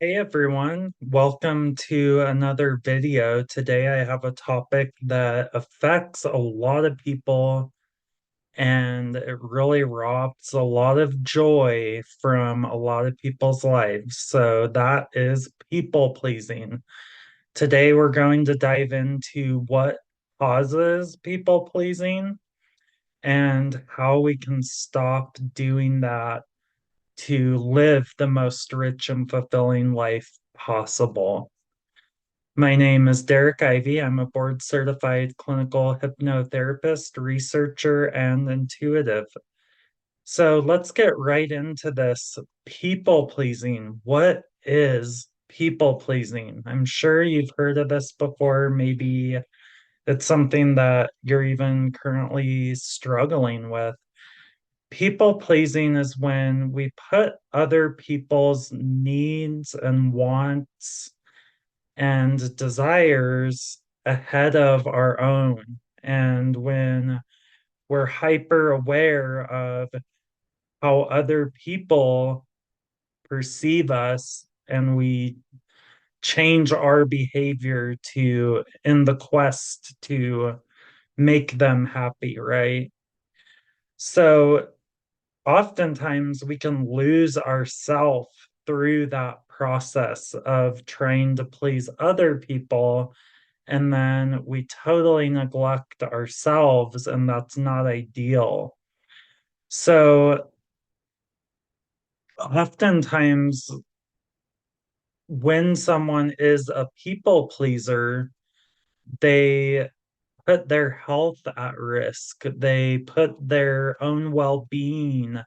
Hey everyone, welcome to another video. Today I have a topic that affects a lot of people and it really robs a lot of joy from a lot of people's lives. So that is people pleasing. Today we're going to dive into what causes people pleasing and how we can stop doing that to live the most rich and fulfilling life possible. My name is Derrick Ivey. I'm a board certified clinical hypnotherapist, researcher, and intuitive. So let's get right into this. People pleasing. What is people pleasing? I'm sure you've heard of this before. Maybe it's something that you're even currently struggling with. People pleasing is when we put other people's needs and wants and desires ahead of our own. And when we're hyper aware of how other people perceive us and we change our behavior to in the quest to make them happy, right? So oftentimes we can lose ourself through that process of trying to please other people, and then we totally neglect ourselves, and that's not ideal. So oftentimes when someone is a people pleaser, they put their health at risk, they put their own well-being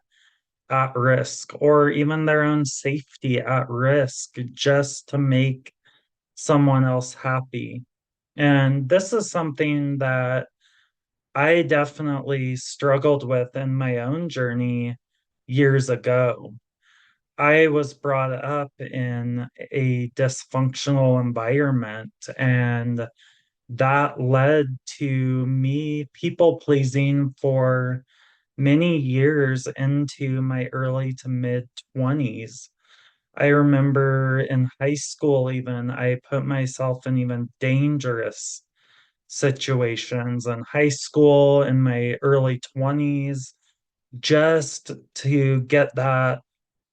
at risk, or even their own safety at risk just to make someone else happy. And this is something that I definitely struggled with in my own journey years ago. I was brought up in a dysfunctional environment, and that led to me people pleasing for many years into my early to mid 20s. I remember in high school, even, I put myself in even dangerous situations in high school, in my early 20s, just to get that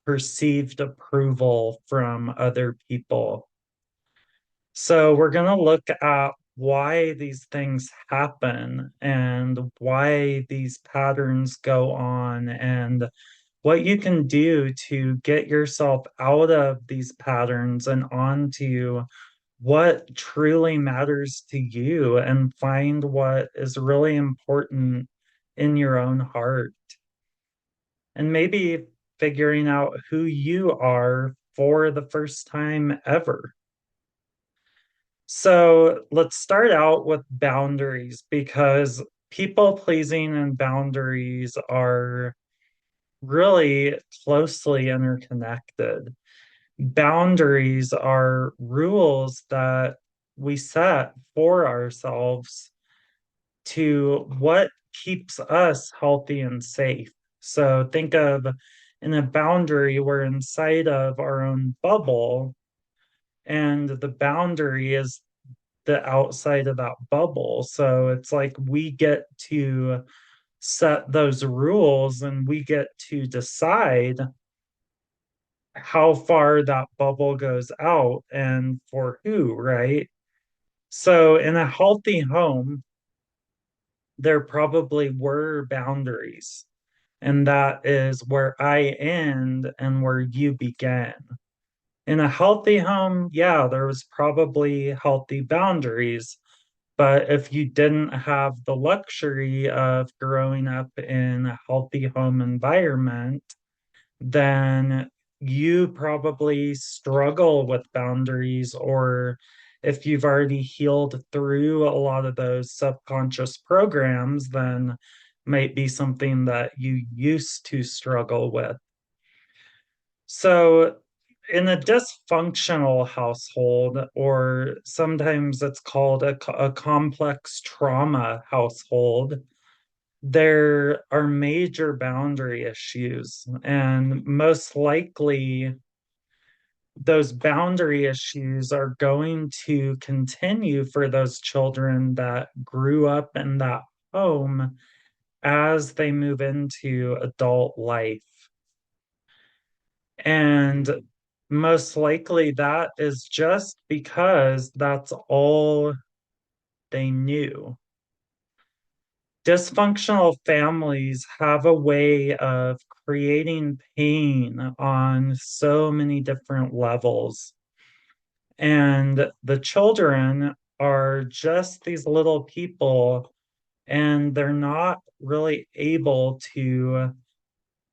perceived approval from other people. So, we're going to look at why these things happen and why these patterns go on and what you can do to get yourself out of these patterns and onto what truly matters to you and find what is really important in your own heart. And maybe figuring out who you are for the first time ever. So let's start out with boundaries because people pleasing and boundaries are really closely interconnected. Boundaries are rules that we set for ourselves to what keeps us healthy and safe. So think of in a boundary, we're inside of our own bubble, and the boundary is the outside of that bubble. So it's like we get to set those rules and we get to decide how far that bubble goes out and for who, right? So in a healthy home, there probably were boundaries, and that is where I end and where you begin. In a healthy home, yeah, there was probably healthy boundaries. But if you didn't have the luxury of growing up in a healthy home environment, then you probably struggle with boundaries, or if you've already healed through a lot of those subconscious programs, then might be something that you used to struggle with. So, in a dysfunctional household, or sometimes it's called a complex trauma household, there are major boundary issues, and most likely those boundary issues are going to continue for those children that grew up in that home as they move into adult life. And most likely that is just because that's all they knew. Dysfunctional families have a way of creating pain on so many different levels. And the children are just these little people, and they're not really able to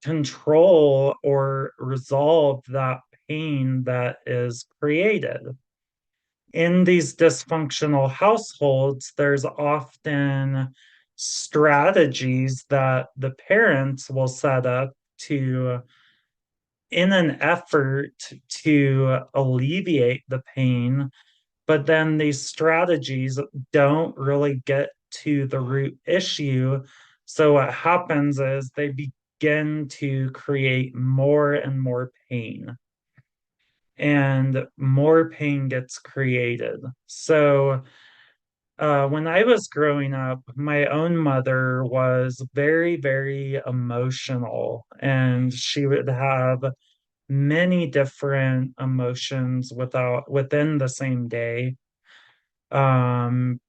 control or resolve that pain that is created. In these dysfunctional households, there's often strategies that the parents will set up to, in an effort to alleviate the pain, but then these strategies don't really get to the root issue. So what happens is they begin to create more and more pain, and more pain gets created. So when I was growing up, my own mother was very, very emotional, and she would have many different emotions within the same day. Um,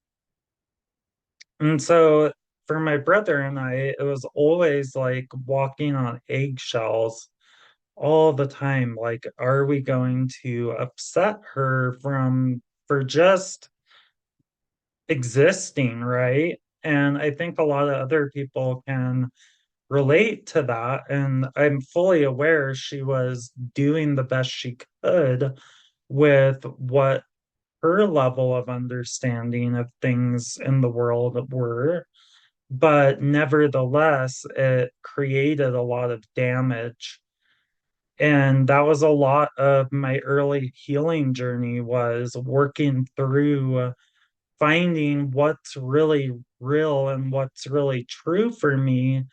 and so for my brother and I, it was always like walking on eggshells all the time. Like, are we going to upset her for just existing, right? And I think a lot of other people can relate to that. And I'm fully aware she was doing the best she could with what her level of understanding of things in the world were. But nevertheless, it created a lot of damage. And that was a lot of my early healing journey, was working through finding what's really real and what's really true for me,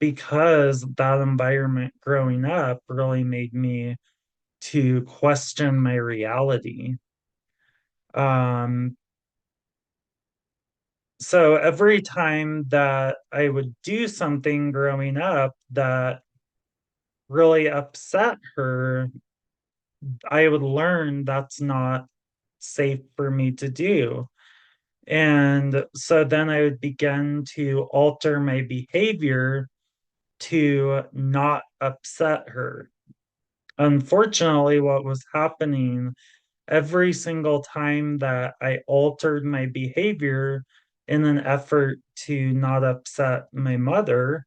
because that environment growing up really made me to question my reality. Um, so every time that I would do something growing up that really upset her, I would learn that's not safe for me to do. And so then I would begin to alter my behavior to not upset her. Unfortunately, what was happening every single time that I altered my behavior in an effort to not upset my mother,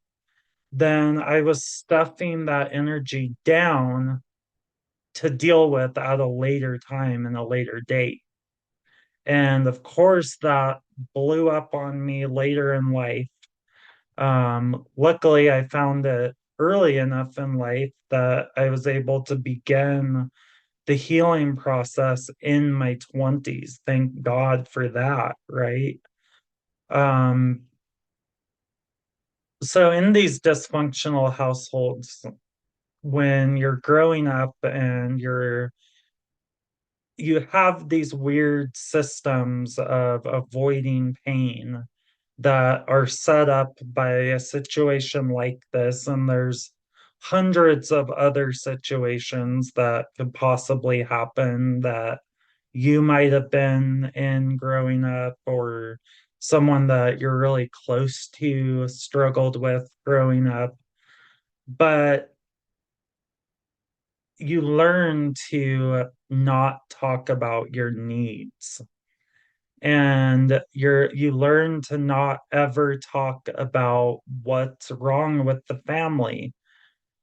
then I was stuffing that energy down to deal with at a later time and a later date. And of course, that blew up on me later in life. Luckily, I found it early enough in life that I was able to begin the healing process in my 20s. Thank God for that, right? Um, so in these dysfunctional households, when you're growing up and you have these weird systems of avoiding pain that are set up by a situation like this, and there's hundreds of other situations that could possibly happen that you might have been in growing up, or someone that you're really close to struggled with growing up. But you learn to not talk about your needs, and you learn to not ever talk about what's wrong with the family.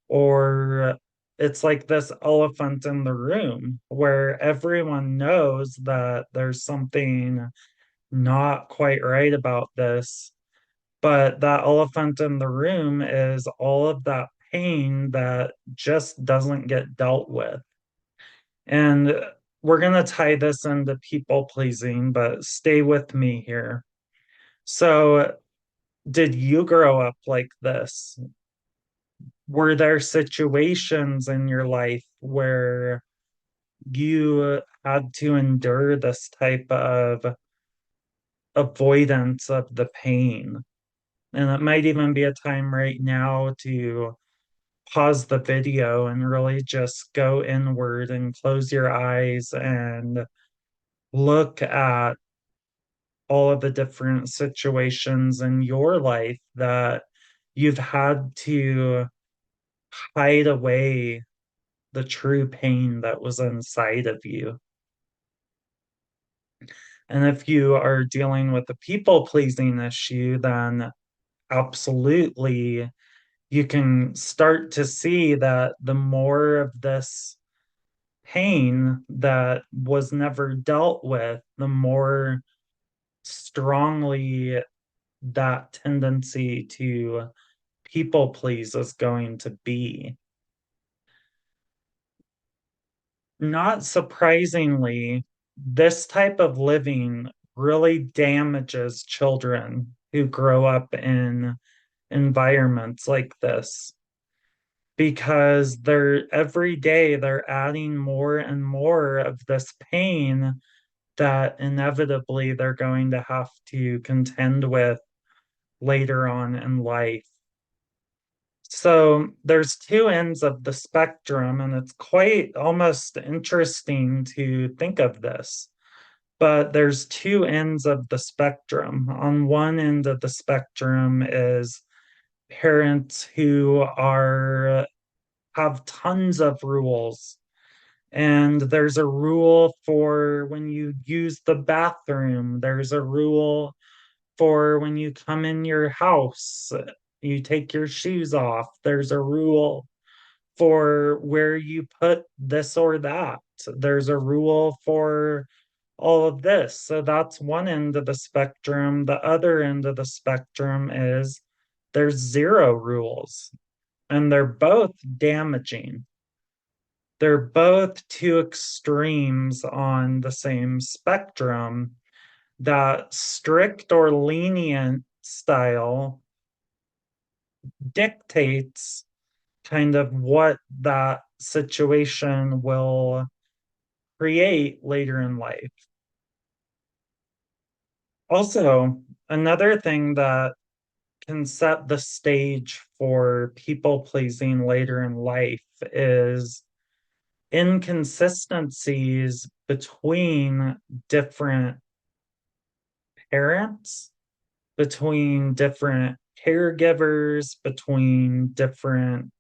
Or it's like this elephant in the room where everyone knows that there's something not quite right about this, but that elephant in the room is all of that pain that just doesn't get dealt with. And we're going to tie this into people pleasing, but stay with me here. So, did you grow up like this? Were there situations in your life where you had to endure this type of avoidance of the pain. And it might even be a time right now to pause the video and really just go inward and close your eyes and look at all of the different situations in your life that you've had to hide away the true pain that was inside of you. And if you are dealing with a people pleasing issue, then absolutely you can start to see that the more of this pain that was never dealt with, the more strongly that tendency to people please is going to be. Not surprisingly, this type of living really damages children who grow up in environments like this because they're every day they're adding more and more of this pain that inevitably they're going to have to contend with later on in life. So there's two ends of the spectrum, and it's quite almost interesting to think of this. But there's two ends of the spectrum. On one end of the spectrum is parents who are have tons of rules. And there's a rule for when you use the bathroom. There's a rule for when you come in your house, you take your shoes off. There's a rule for where you put this or that. There's a rule for all of this. So that's one end of the spectrum. The other end of the spectrum is there's zero rules, and they're both damaging. They're both two extremes on the same spectrum. That strict or lenient style dictates kind of what that situation will create later in life. Also, another thing that can set the stage for people pleasing later in life is inconsistencies between different parents, between different caregivers, between different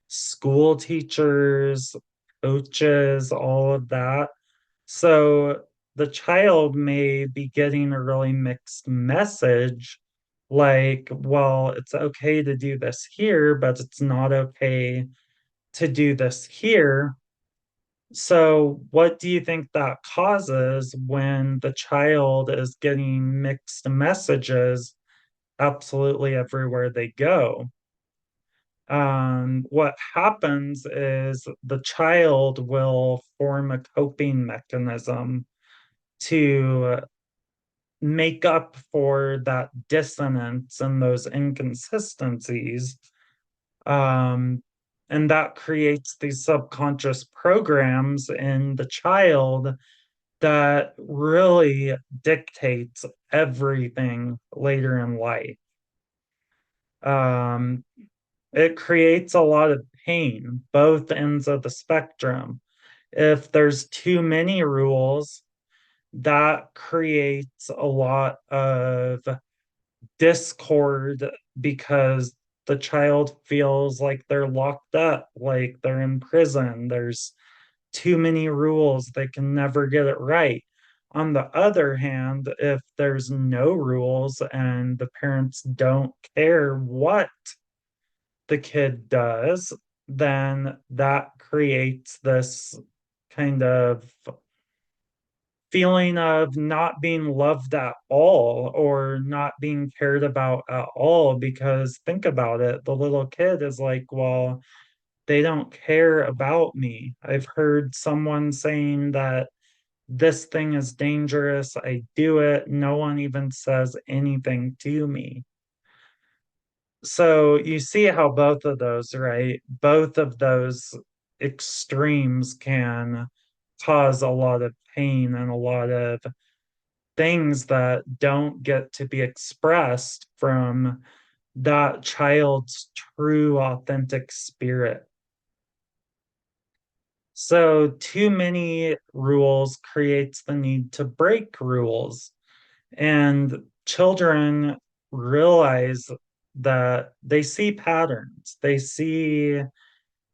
school teachers, coaches, all of that. So the child may be getting a really mixed message like, well, it's okay to do this here, but it's not okay to do this here. So, what do you think that causes when the child is getting mixed messages absolutely everywhere they go? What happens is the child will form a coping mechanism to make up for that dissonance and those inconsistencies. Um, and that creates these subconscious programs in the child that really dictates everything later in life. Um, it creates a lot of pain, both ends of the spectrum. If there's too many rules, that creates a lot of discord because the child feels like they're locked up, like they're in prison. There's too many rules, they can never get it right. On the other hand, if there's no rules and the parents don't care what the kid does, then that creates this kind of feeling of not being loved at all or not being cared about at all. Because think about it, the little kid is like, well, they don't care about me. I've heard someone saying that this thing is dangerous. I do it. No one even says anything to me. So you see how both of those, right? Both of those extremes can cause a lot of pain and a lot of things that don't get to be expressed from that child's true, authentic spirit. So, too many rules creates the need to break rules. And children realize that they see patterns, they see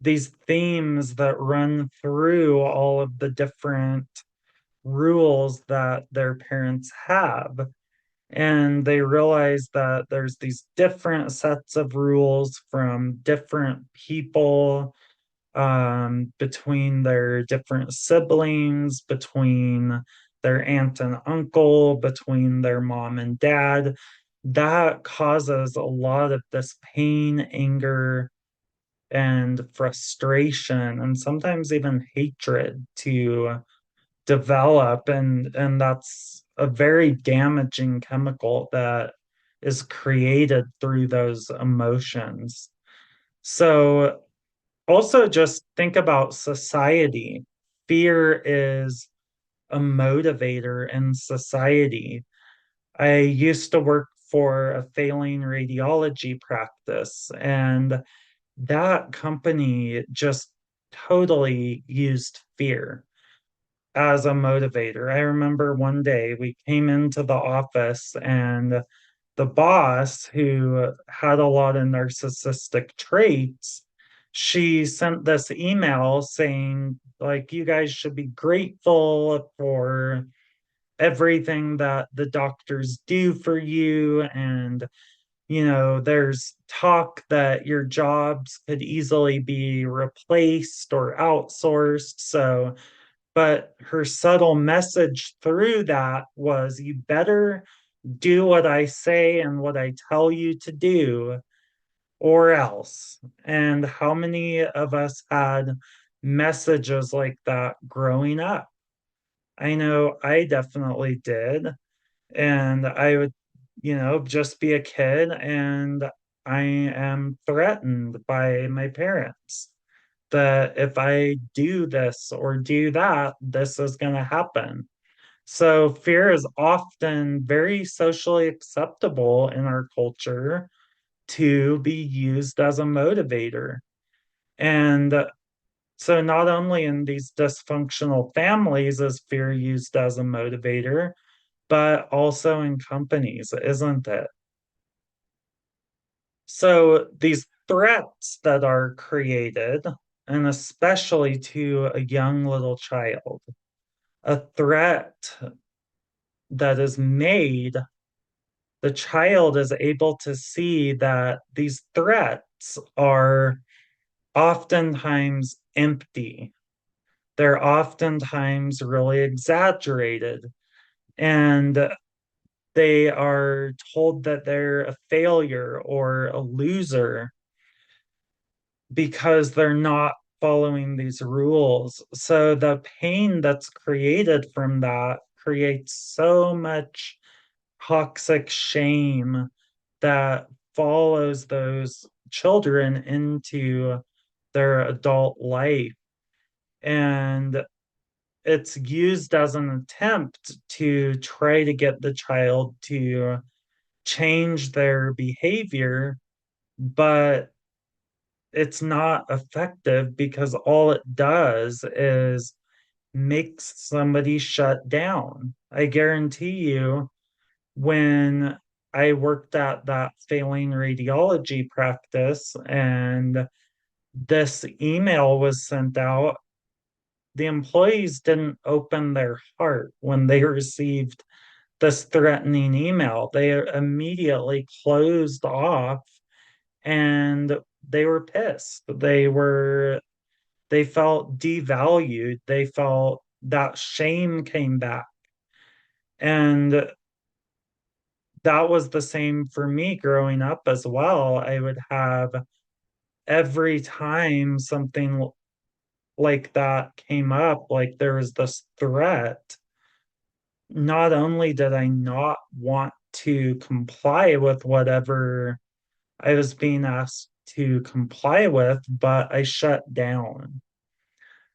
these themes that run through all of the different rules that their parents have. And they realize that there's these different sets of rules from different people, between their different siblings, between their aunt and uncle, between their mom and dad. That causes a lot of this pain, anger, and frustration, and sometimes even hatred to develop. And that's a very damaging chemical that is created through those emotions. So also, just think about society. Fear is a motivator in society. I used to work for a failing radiology practice, and that company just totally used fear as a motivator. I remember one day we came into the office, and the boss, who had a lot of narcissistic traits, she sent this email saying, like, you guys should be grateful for everything that the doctors do for you. And, there's talk that your jobs could easily be replaced or outsourced. So, but her subtle message through that was, you better do what I say and what I tell you to do, or else. And how many of us had messages like that growing up? I know I definitely did. And I would, just be a kid, and I am threatened by my parents that if I do this or do that, this is going to happen. So fear is often very socially acceptable in our culture to be used as a motivator. And so not only in these dysfunctional families is fear used as a motivator, but also in companies, isn't it? So these threats that are created, and especially to a young little child, a threat that is made, the child is able to see that these threats are oftentimes empty. They're oftentimes really exaggerated. And they are told that they're a failure or a loser because they're not following these rules. So the pain that's created from that creates so much toxic shame that follows those children into their adult life. And it's used as an attempt to try to get the child to change their behavior, but it's not effective because all it does is makes somebody shut down. I guarantee you, when I worked at that failing radiology practice and this email was sent out, the employees didn't open their heart when they received this threatening email. They immediately closed off, and they were pissed. They felt devalued. They felt that shame came back. And that was the same for me growing up as well. I would have, every time something like that came up, like there was this threat, not only did I not want to comply with whatever I was being asked to comply with, but I shut down.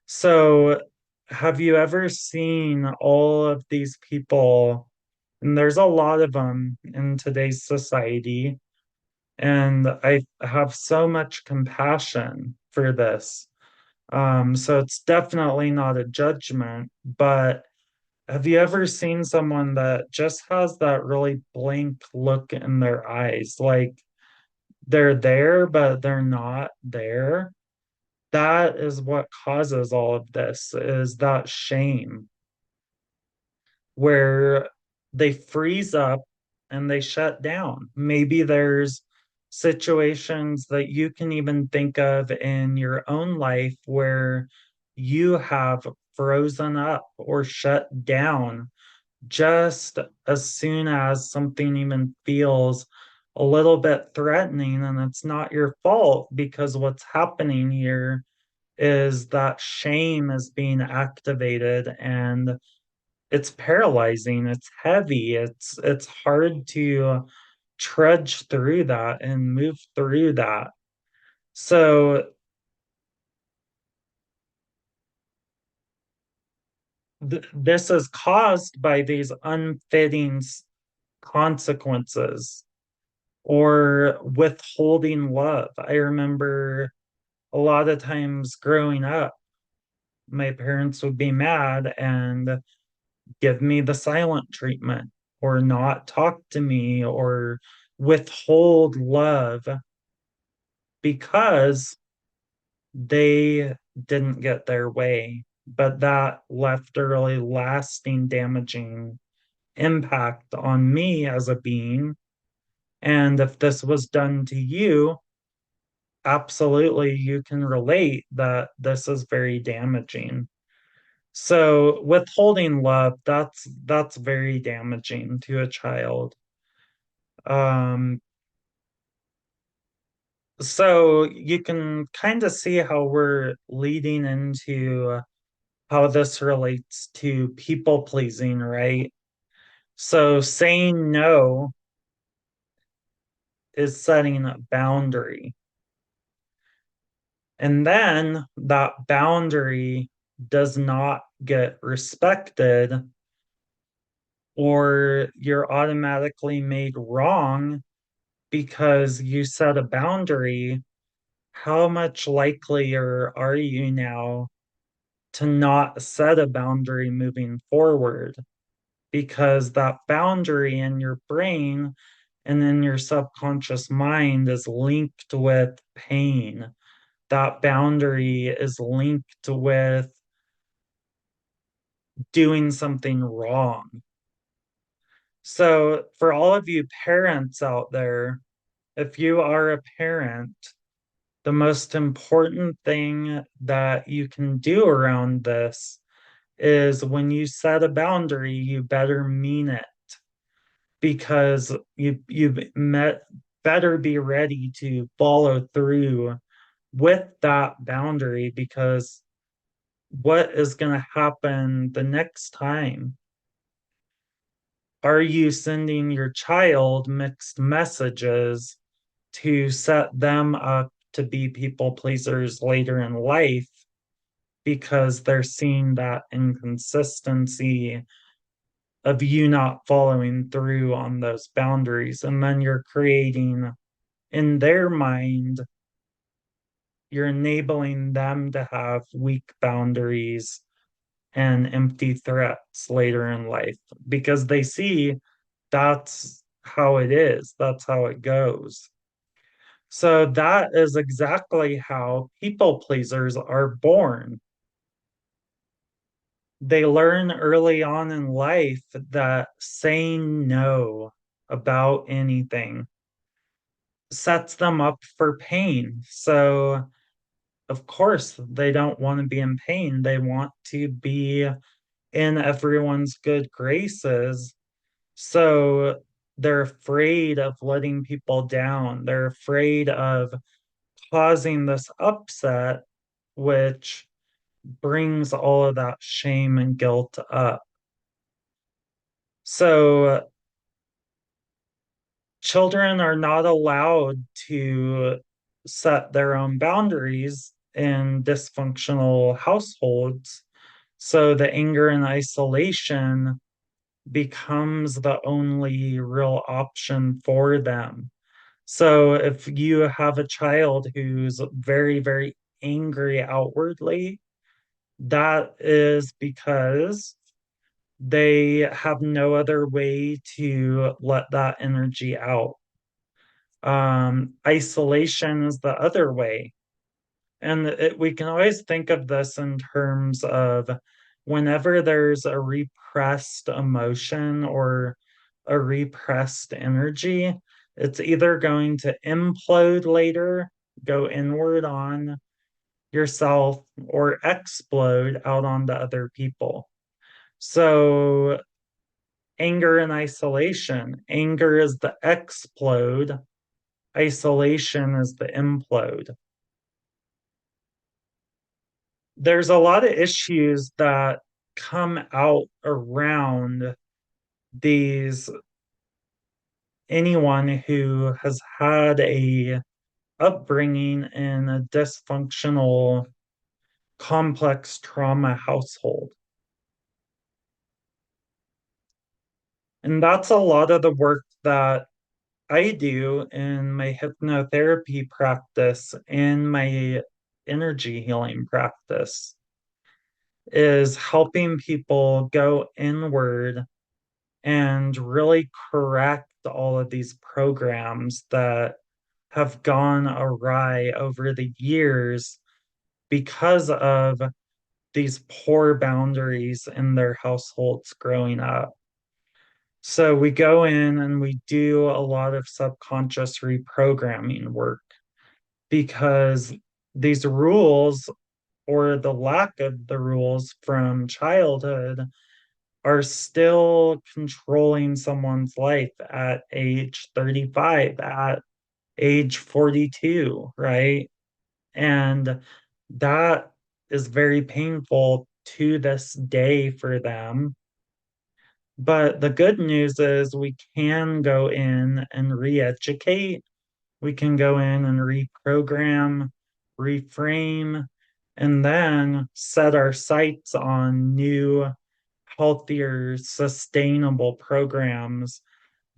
So have you ever seen all of these people? And there's a lot of them in today's society. And I have so much compassion for this. So it's definitely not a judgment, but have you ever seen someone that just has that really blank look in their eyes? Like they're there, but they're not there. That is what causes all of this, is that shame where they freeze up and they shut down. Maybe there's situations that you can even think of in your own life where you have frozen up or shut down just as soon as something even feels a little bit threatening, and it's not your fault because what's happening here is that shame is being activated and it's paralyzing, it's heavy, it's hard to trudge through that and move through that. So this is caused by these unfitting consequences or withholding love. I remember a lot of times growing up, my parents would be mad and give me the silent treatment or not talk to me or withhold love because they didn't get their way. But that left a really lasting, damaging impact on me as a being. And if this was done to you, absolutely you can relate that this is very damaging. So withholding love, that's very damaging to a child. Um, so you can kind of see how we're leading into how this relates to people pleasing, right? So saying no is setting a boundary. And then that boundary does not get respected, or you're automatically made wrong because you set a boundary. How much likelier are you now to not set a boundary moving forward? Because that boundary in your brain and in your subconscious mind is linked with pain. That boundary is linked with doing something wrong. So, for all of you parents out there, if you are a parent, the most important thing that you can do around this is when you set a boundary, you better mean it because you better be ready to follow through with that boundary because what is going to happen the next time? Are you sending your child mixed messages to set them up to be people pleasers later in life because they're seeing that inconsistency of you not following through on those boundaries? And then you're creating in their mind, you're enabling them to have weak boundaries and empty threats later in life because they see that's how it is, that's how it goes. So that is exactly how people pleasers are born. They learn early on in life that saying no about anything sets them up for pain. So, of course, they don't want to be in pain. They want to be in everyone's good graces. So, they're afraid of letting people down. They're afraid of causing this upset, which brings all of that shame and guilt up. So children are not allowed to set their own boundaries in dysfunctional households. So the anger and isolation becomes the only real option for them. So if you have a child who's very, very angry outwardly, that is because they have no other way to let that energy out. Isolation is the other way. And we can always think of this in terms of whenever there's a repressed emotion or a repressed energy, it's either going to implode later, go inward on yourself, or explode out onto other people. So, anger and isolation. Anger is the explode, isolation is the implode. There's a lot of issues that come out around these anyone who has had a upbringing in a dysfunctional complex trauma household. And that's a lot of the work that I do in my hypnotherapy practice and my energy healing practice is helping people go inward and really correct all of these programs that have gone awry over the years because of these poor boundaries in their households growing up. So we go in and we do a lot of subconscious reprogramming work because these rules or the lack of the rules from childhood are still controlling someone's life at age 35, at age 42, right? And that is very painful to this day for them. But the good news is we can go in and re educate, we can go in and reprogram, reframe, and then set our sights on new, healthier, sustainable programs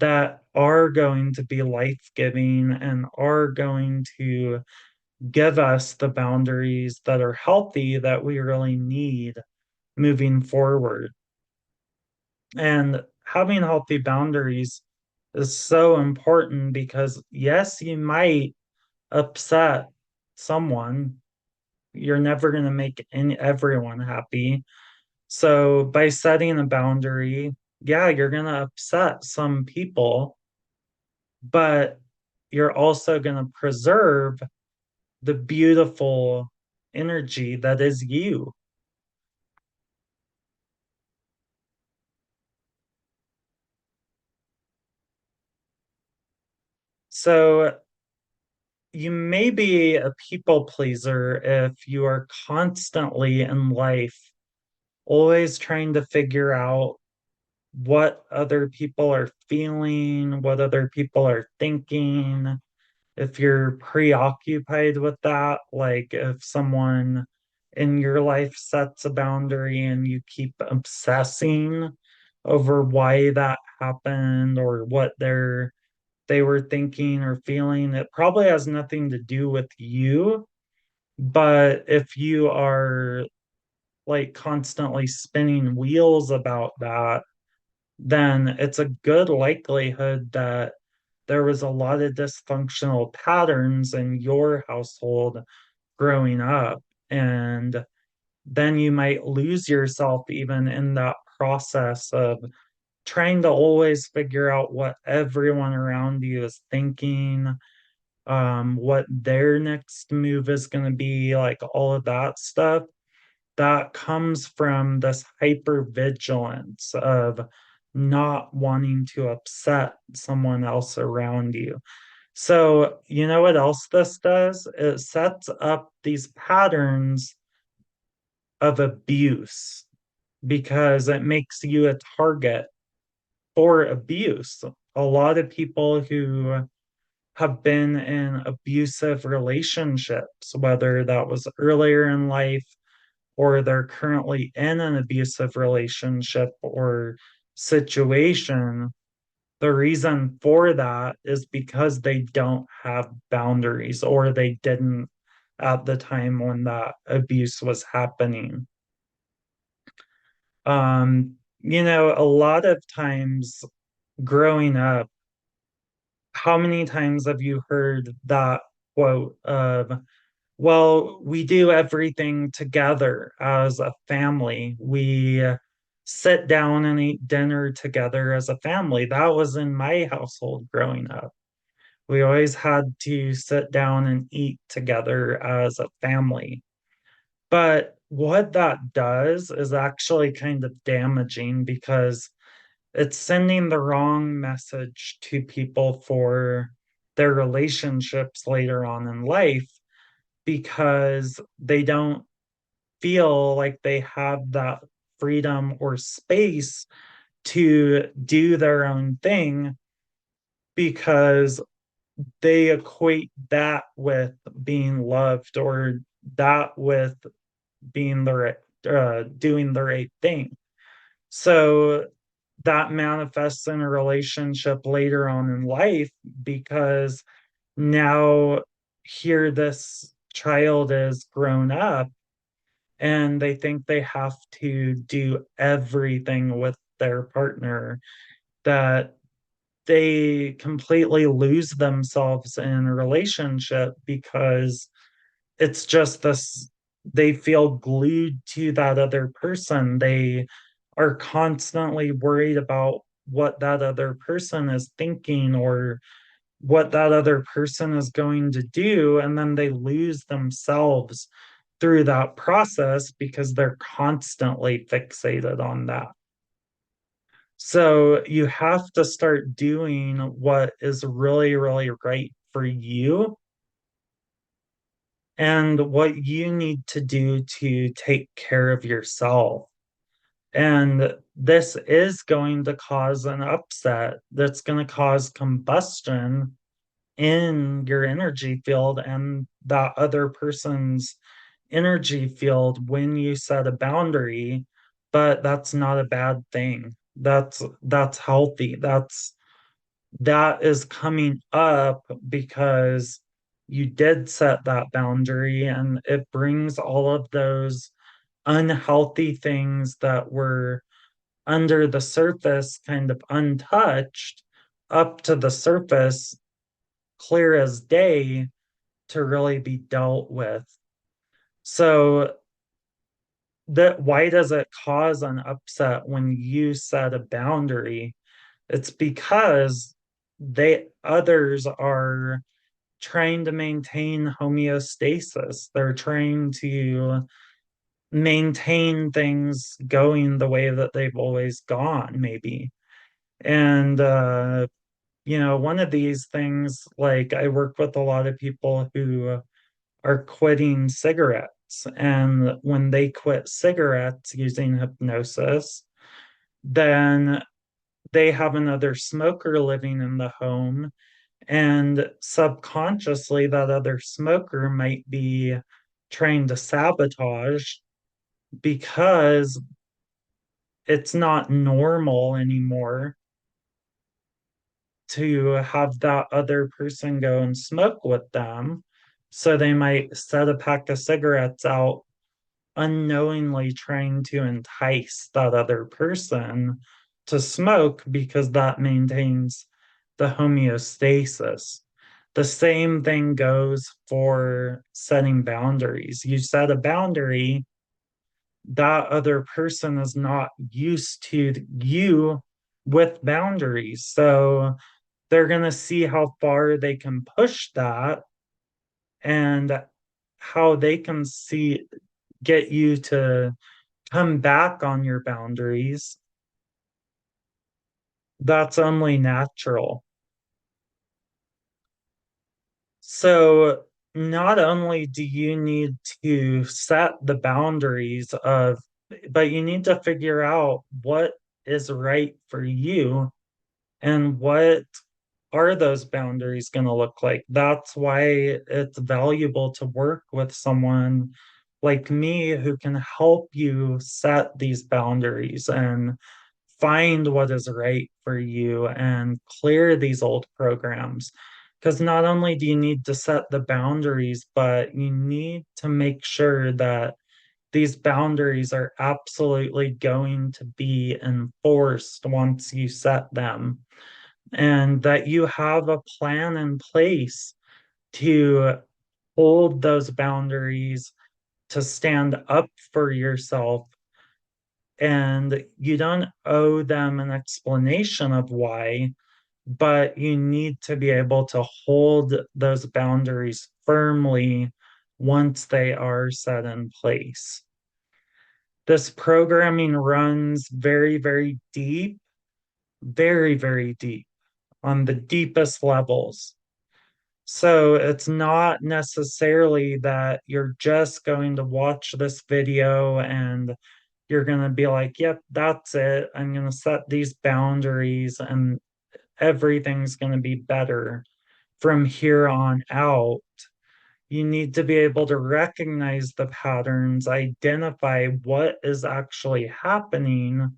that are going to be life giving and are going to give us the boundaries that are healthy that we really need moving forward. And having healthy boundaries is so important because, yes, you might upset someone. You're never going to make everyone happy. So, by setting a boundary, yeah, you're going to upset some people, but you're also going to preserve the beautiful energy that is you. So, you may be a people pleaser if you are constantly in life always trying to figure out what other people are feeling, what other people are thinking. If you're preoccupied with that, like if someone in your life sets a boundary and you keep obsessing over why that happened or what they were thinking or feeling, it probably has nothing to do with you. But if you are like constantly spinning wheels about that, then it's a good likelihood that there was a lot of dysfunctional patterns in your household growing up. And then you might lose yourself even in that process of trying to always figure out what everyone around you is thinking, what their next move is going to be, like all of that stuff that comes from this hyper vigilance of not wanting to upset someone else around you. So, you know what else this does? It sets up these patterns of abuse because it makes you a target for abuse. A lot of people who have been in abusive relationships, whether that was earlier in life or they're currently in an abusive relationship or situation, the reason for that is because they don't have boundaries or they didn't at the time when that abuse was happening. A lot of times growing up, how many times have you heard that quote of, well, we do everything together as a family. We sit down and eat dinner together as a family. That was in my household growing up. We always had to sit down and eat together as a family. But what that does is actually kind of damaging because it's sending the wrong message to people for their relationships later on in life because they don't feel like they have that freedom or space to do their own thing because they equate that with being loved or that with being the right, doing the right thing. So that manifests in a relationship later on in life because now here this child is grown up and they think they have to do everything with their partner, that they completely lose themselves in a relationship because it's just this, they feel glued to that other person. They are constantly worried about what that other person is thinking or what that other person is going to do. And then they lose themselves through that process because they're constantly fixated on that. So you have to start doing what is really, really right for you and what you need to do to take care of yourself. And this is going to cause an upset that's going to cause combustion in your energy field and that other person's energy field when you set a boundary, but that's not a bad thing. That's healthy. That is coming up because you did set that boundary and it brings all of those unhealthy things that were under the surface kind of untouched up to the surface clear as day to really be dealt with. So that why does it cause an upset when you set a boundary? It's because they others are trying to maintain homeostasis. They're trying to maintain things going the way that they've always gone, maybe. And one of these things, like I work with a lot of people who are quitting cigarettes. And when they quit cigarettes using hypnosis, then they have another smoker living in the home. And subconsciously, that other smoker might be trying to sabotage because it's not normal anymore to have that other person go and smoke with them. So they might set a pack of cigarettes out unknowingly trying to entice that other person to smoke because that maintains the homeostasis. The same thing goes for setting boundaries. You set a boundary, that other person is not used to you with boundaries. So they're going to see how far they can push that and how they can see get you to come back on your boundaries. That's only natural. So not only do you need to set the boundaries of, but you need to figure out what is right for you and what are those boundaries going to look like. That's why it's valuable to work with someone like me who can help you set these boundaries and find what is right for you and clear these old programs. Because not only do you need to set the boundaries, but you need to make sure that these boundaries are absolutely going to be enforced once you set them, and that you have a plan in place to hold those boundaries, to stand up for yourself, and you don't owe them an explanation of why, but you need to be able to hold those boundaries firmly once they are set in place. This programming runs very, very deep, very, very deep on the deepest levels. So it's not necessarily that you're just going to watch this video and you're going to be like, yep, that's it. I'm going to set these boundaries and everything's going to be better from here on out. You need to be able to recognize the patterns, identify what is actually happening,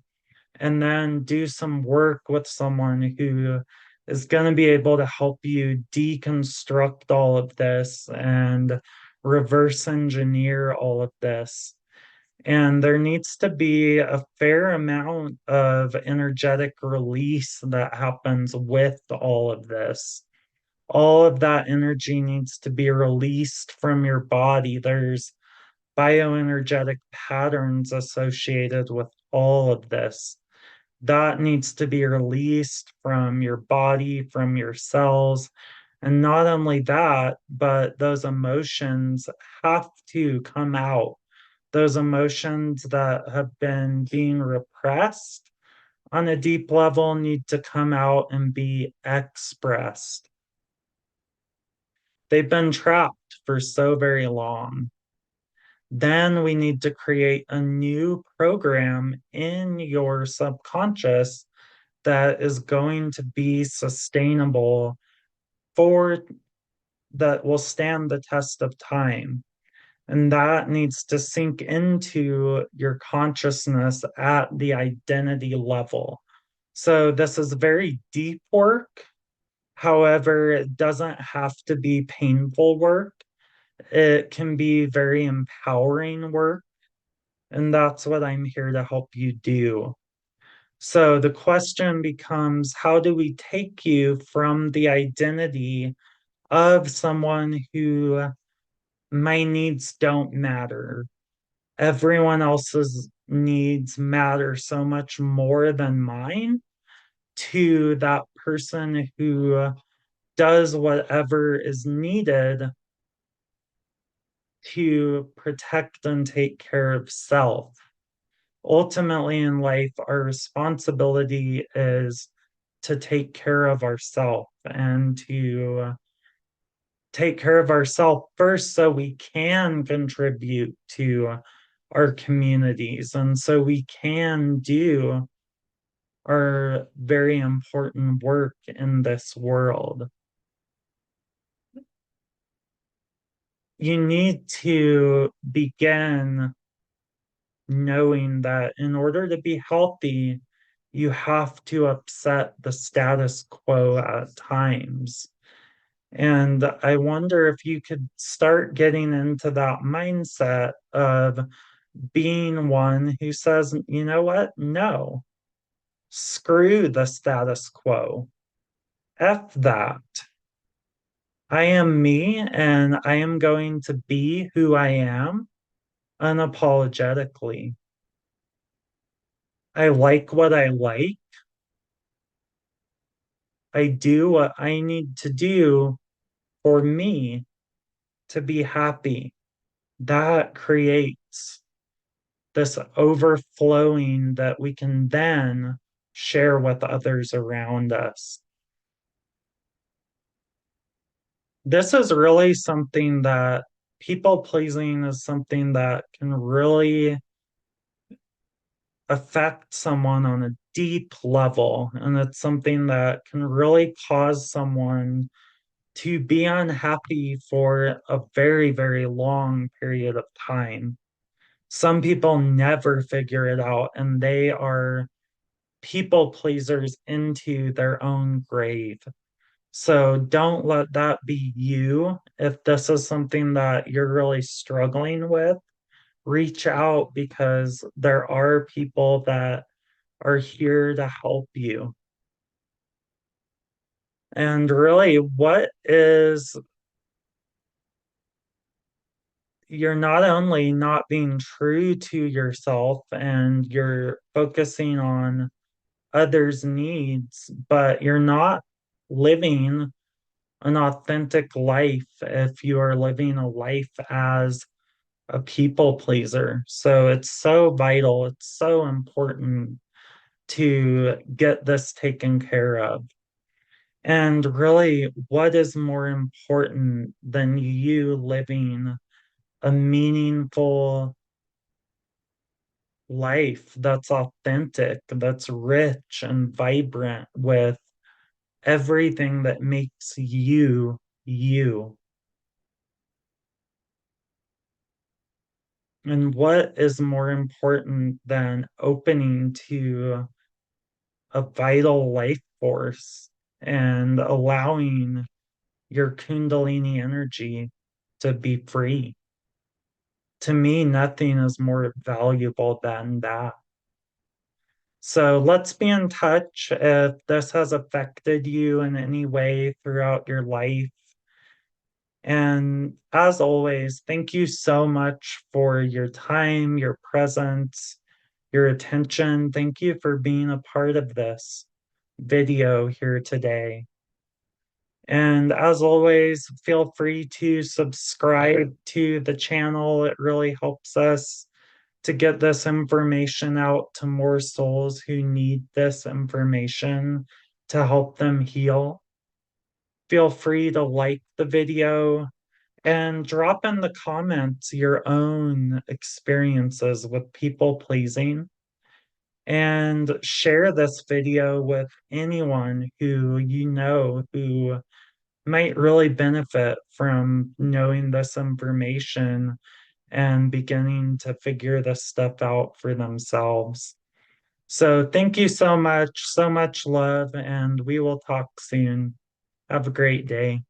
and then do some work with someone who is going to be able to help you deconstruct all of this and reverse engineer all of this. And there needs to be a fair amount of energetic release that happens with all of this. All of that energy needs to be released from your body. There's bioenergetic patterns associated with all of this. That needs to be released from your body, from your cells. And not only that, but those emotions have to come out. Those emotions that have been being repressed on a deep level need to come out and be expressed. They've been trapped for so very long. Then we need to create a new program in your subconscious that is going to be sustainable, for that will stand the test of time. And that needs to sink into your consciousness at the identity level. So this is very deep work. However, it doesn't have to be painful work. It can be very empowering work. And that's what I'm here to help you do. So the question becomes, how do we take you from the identity of someone who my needs don't matter? Everyone else's needs matter so much more than mine, to that person who does whatever is needed to protect and take care of self. Ultimately, in life, our responsibility is to take care of ourselves and to take care of ourselves first so we can contribute to our communities and so we can do our very important work in this world. You need to begin knowing that in order to be healthy, you have to upset the status quo at times. And I wonder if you could start getting into that mindset of being one who says, you know what? No, screw the status quo. F that. I am me and I am going to be who I am unapologetically. I like what I like. I do what I need to do for me to be happy. That creates this overflowing that we can then share with others around us. This is really something that people pleasing is something that can really affect someone on a deep level. And it's something that can really cause someone to be unhappy for a very, very long period of time. Some people never figure it out and they are people pleasers into their own grave. So don't let that be you. If this is something that you're really struggling with, reach out because there are people that are here to help you. And really, what is you're not only not being true to yourself and you're focusing on others' needs, but you're not living an authentic life if you are living a life as a people pleaser. So it's so vital, it's so important to get this taken care of. And really, what is more important than you living a meaningful life that's authentic, that's rich and vibrant with everything that makes you you? And what is more important than opening to a vital life force and allowing your Kundalini energy to be free? To me, nothing is more valuable than that. So let's be in touch if this has affected you in any way throughout your life. And as always, thank you so much for your time, your presence, your attention. Thank you for being a part of this video here today. And as always, feel free to subscribe to the channel. It really helps us to get this information out to more souls who need this information to help them heal. Feel free to like the video and drop in the comments your own experiences with people pleasing and share this video with anyone who you know who might really benefit from knowing this information and beginning to figure this stuff out for themselves. So, thank you so much love, and we will talk soon. Have a great day.